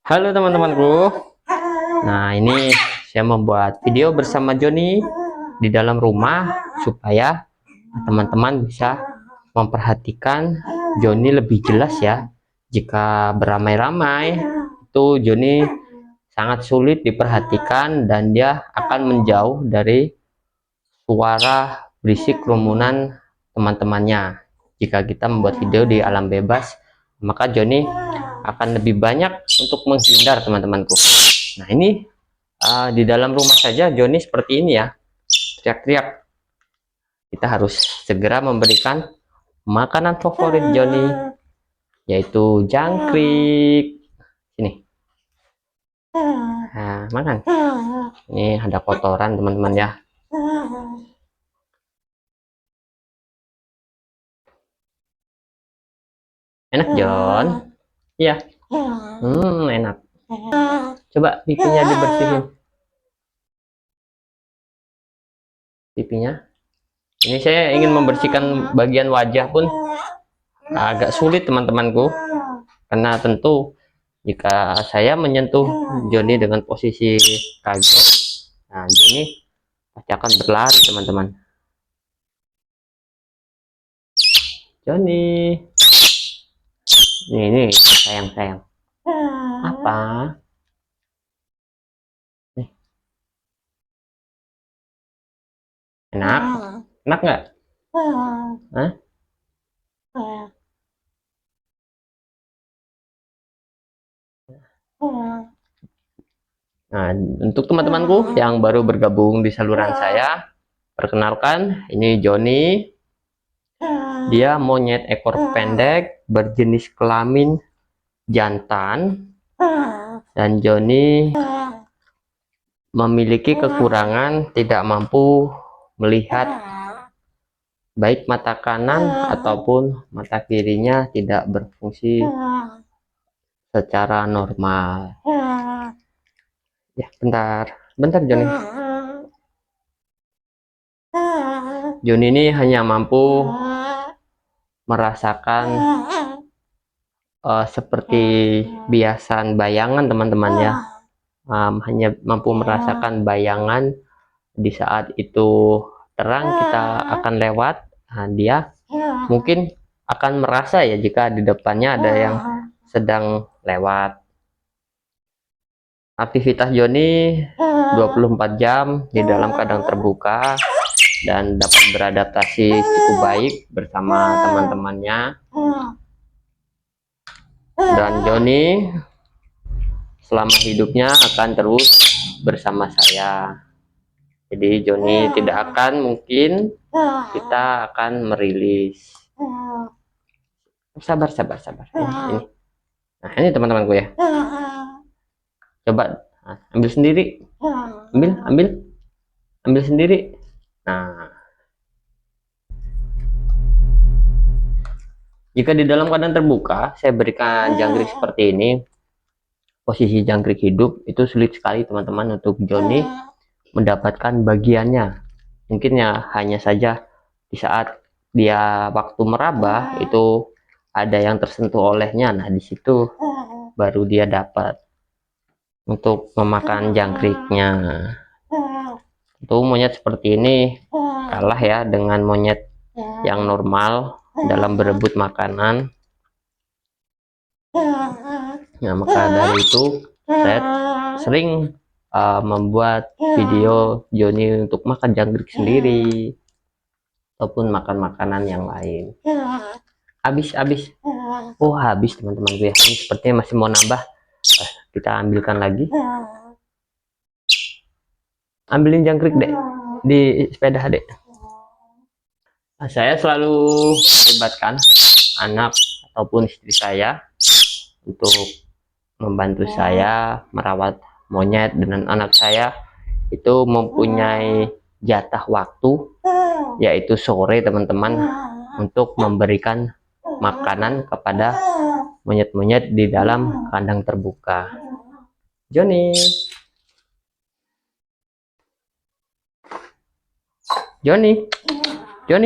Halo teman-temanku. Nah, ini saya membuat video bersama Joni di dalam rumah supaya teman-teman bisa memperhatikan Joni lebih jelas ya. Jika beramai-ramai itu Joni sangat sulit diperhatikan dan dia akan menjauh dari suara berisik kerumunan teman-temannya. Jika kita membuat video di alam bebas, maka Joni akan lebih banyak untuk menghindar teman-temanku. Nah, ini di dalam rumah saja Joni seperti ini ya, teriak-teriak. Kita harus segera memberikan makanan favorit Joni, yaitu jangkrik. Sini. Nah, makan. Ini ada kotoran teman-teman ya. Enak John? Iya. Enak. Coba pipinya dibersihin. Pipinya. Ini saya ingin membersihkan bagian wajah pun agak sulit teman-temanku. Karena tentu jika saya menyentuh Joni dengan posisi kaget, nah Joni pasti akan berlari teman-teman. Joni, ini sayang. Apa? Nih, enak? Enak nggak? Hah? Nah, untuk teman-temanku yang baru bergabung di saluran saya, perkenalkan, ini Joni. Dia monyet ekor pendek berjenis kelamin jantan, dan Joni memiliki kekurangan tidak mampu melihat, baik mata kanan ataupun mata kirinya tidak berfungsi secara normal. Ya, bentar Joni. Joni ini hanya mampu merasakan seperti biasan bayangan teman-teman ya. Hanya mampu merasakan bayangan di saat itu terang kita akan lewat. Nah, dia mungkin akan merasa ya jika di depannya ada yang sedang lewat. Aktivitas Joni 24 jam di dalam kandang terbuka dan dapat beradaptasi cukup baik bersama teman-temannya. Dan Joni selama hidupnya akan terus bersama saya. Jadi Joni tidak akan mungkin kita akan merilis. Sabar. Ini. Nah, ini teman-temanku ya. Coba ambil sendiri. Ambil sendiri. Nah, jika di dalam keadaan terbuka, saya berikan jangkrik seperti ini. Posisi jangkrik hidup itu sulit sekali teman-teman untuk Joni mendapatkan bagiannya. Mungkin ya hanya saja di saat dia waktu meraba itu ada yang tersentuh olehnya. Nah, di situ baru dia dapat untuk memakan jangkriknya. Itu monyet seperti ini kalah ya dengan monyet yang normal dalam berebut makanan. Nah, maka dari itu saya sering membuat video Joni untuk makan jangkrik sendiri ataupun makan makanan yang lain. Habis habis teman-teman gue ya. Ini sepertinya masih mau nambah. Kita ambilkan lagi. Ambilin jangkrik dek di sepeda dek. Nah, saya selalu melibatkan anak ataupun istri saya untuk membantu saya merawat monyet. Dan anak saya itu mempunyai jatah waktu, yaitu sore teman-teman, untuk memberikan makanan kepada monyet-monyet di dalam kandang terbuka. Joni, John,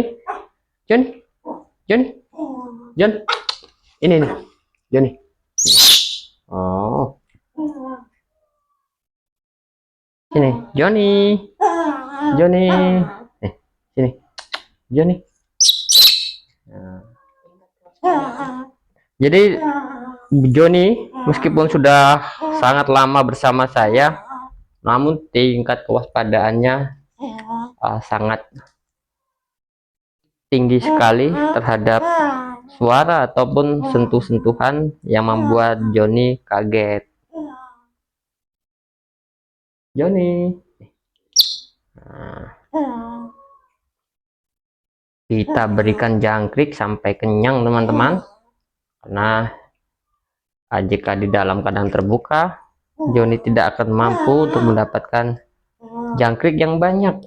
ini nih, Joni. Oh, Sini, Joni. Joni. Sini, Joni. Nah. Jadi Joni meskipun sudah sangat lama bersama saya, namun tingkat kewaspadaannya sangat tinggi sekali terhadap suara ataupun sentuh-sentuhan yang membuat Joni kaget. Joni. Nah, kita berikan jangkrik sampai kenyang teman-teman, karena jika di dalam keadaan terbuka, Joni tidak akan mampu untuk mendapatkan jangkrik yang banyak.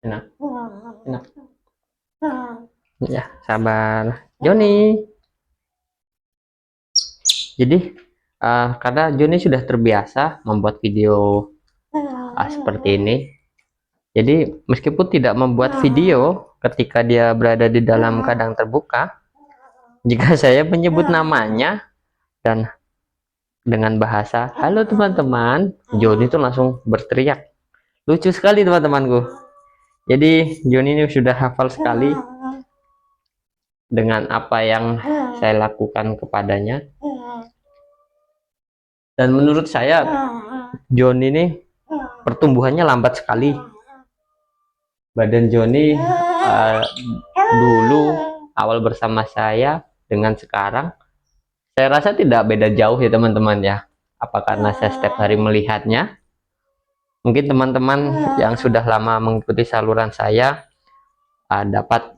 Enak, enak. Ya, sabar, Joni. Jadi karena Joni sudah terbiasa membuat video seperti ini, jadi meskipun tidak membuat video ketika dia berada di dalam kandang terbuka, jika saya menyebut namanya dan dengan bahasa halo teman-teman, Joni itu langsung berteriak. Lucu sekali teman-temanku. Jadi Joni ini sudah hafal sekali dengan apa yang saya lakukan kepadanya. Dan menurut saya Joni ini pertumbuhannya lambat sekali. Badan Joni dulu awal bersama saya dengan sekarang, saya rasa tidak beda jauh ya teman-teman ya. Apa karena saya setiap hari melihatnya? Mungkin teman-teman yang sudah lama mengikuti saluran saya dapat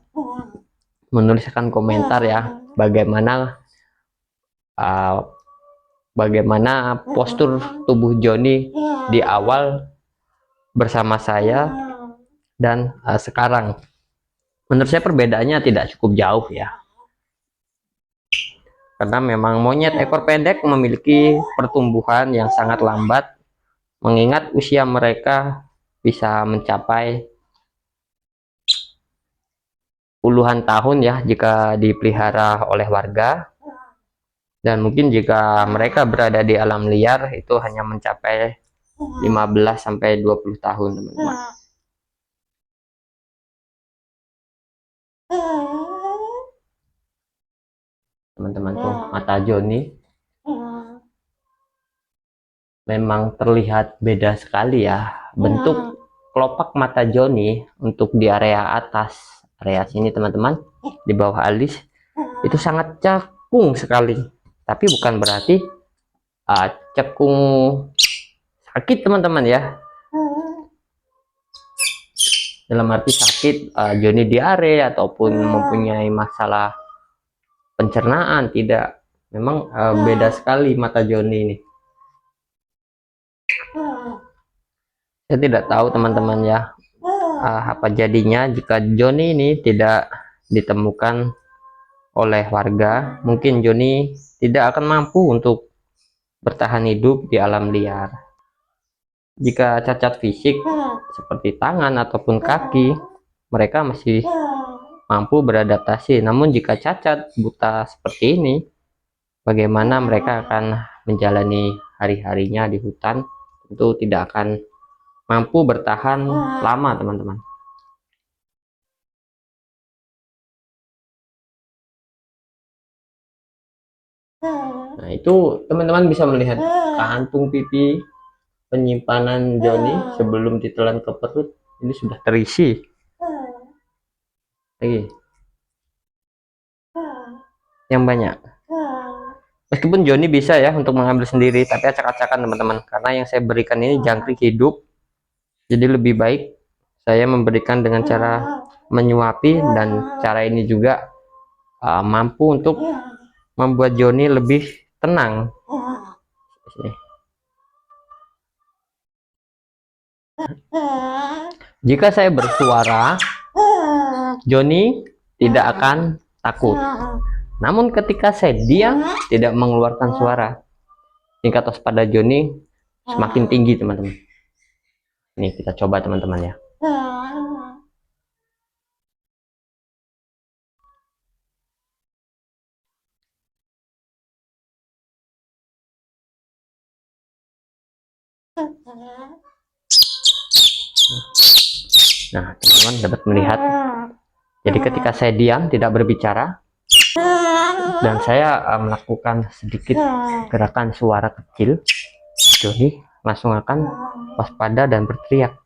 menuliskan komentar ya, bagaimana postur tubuh Joni di awal bersama saya dan sekarang. Menurut saya perbedaannya tidak cukup jauh ya, karena memang monyet ekor pendek memiliki pertumbuhan yang sangat lambat, mengingat usia mereka bisa mencapai puluhan tahun ya jika dipelihara oleh warga, dan mungkin jika mereka berada di alam liar itu hanya mencapai 15 sampai 20 tahun teman-teman. Teman-teman tuh mata Joni memang terlihat beda sekali ya. Bentuk kelopak mata Joni untuk di area atas, area sini teman-teman, di bawah alis itu sangat cekung sekali. Tapi bukan berarti cekung sakit teman-teman ya. Dalam arti sakit Joni diare ataupun mempunyai masalah pencernaan, tidak. Memang beda sekali mata Joni ini. Saya tidak tahu teman-teman ya apa jadinya jika Joni ini tidak ditemukan oleh warga. Mungkin Joni tidak akan mampu untuk bertahan hidup di alam liar. Jika cacat fisik seperti tangan ataupun kaki, mereka masih mampu beradaptasi. Namun jika cacat buta seperti ini, bagaimana mereka akan menjalani hari-harinya di hutan? Tentu tidak akan mampu bertahan lama teman-teman. Nah itu teman-teman bisa melihat kantung pipi penyimpanan Joni sebelum ditelan ke perut, ini sudah terisi lagi yang banyak. Meskipun Joni bisa ya untuk mengambil sendiri, tapi acak-acakan teman-teman, karena yang saya berikan ini jangkrik hidup. Jadi lebih baik saya memberikan dengan cara menyuapi, dan cara ini juga mampu untuk membuat Joni lebih tenang. Jika saya bersuara, Joni tidak akan takut. Namun ketika saya diam, tidak mengeluarkan suara, tingkat waspada Joni semakin tinggi teman-teman. Ini kita coba teman-teman ya. Nah, teman-teman dapat melihat. Jadi ketika saya diam, tidak berbicara, dan saya melakukan sedikit gerakan suara kecil, Joni langsung akan waspada dan berteriak.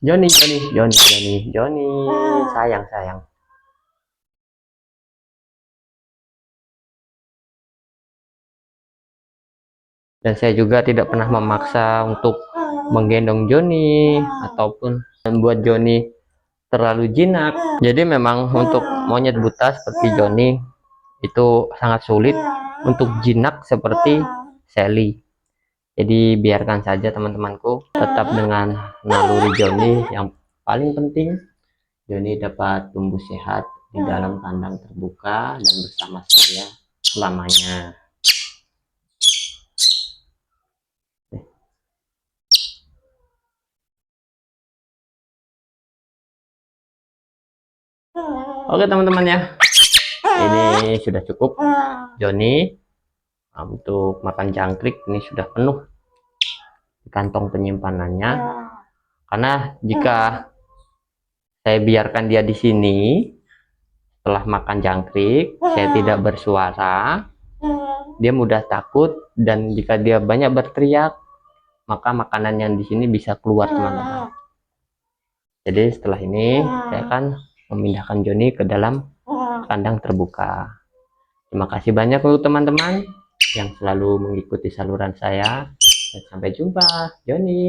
Joni, Joni, Joni, Joni, Joni, sayang, sayang. Dan saya juga tidak pernah memaksa untuk menggendong Joni ataupun membuat Joni terlalu jinak. Jadi memang untuk monyet buta seperti Joni itu sangat sulit untuk jinak seperti Sally. Jadi biarkan saja teman-temanku, tetap dengan naluri Joni. Yang paling penting Joni dapat tumbuh sehat di dalam kandang terbuka dan bersama saya selamanya. Oke teman-teman ya, ini sudah cukup Joni untuk makan jangkrik. Ini sudah penuh di kantong penyimpanannya, karena jika saya biarkan dia di sini setelah makan jangkrik, saya tidak bersuara, dia mudah takut, dan jika dia banyak berteriak, maka makanan yang di sini bisa keluar teman-teman. Jadi setelah ini saya akan memindahkan Joni ke dalam kandang terbuka. Terima kasih banyak untuk teman-teman yang selalu mengikuti saluran saya, dan sampai jumpa Joni.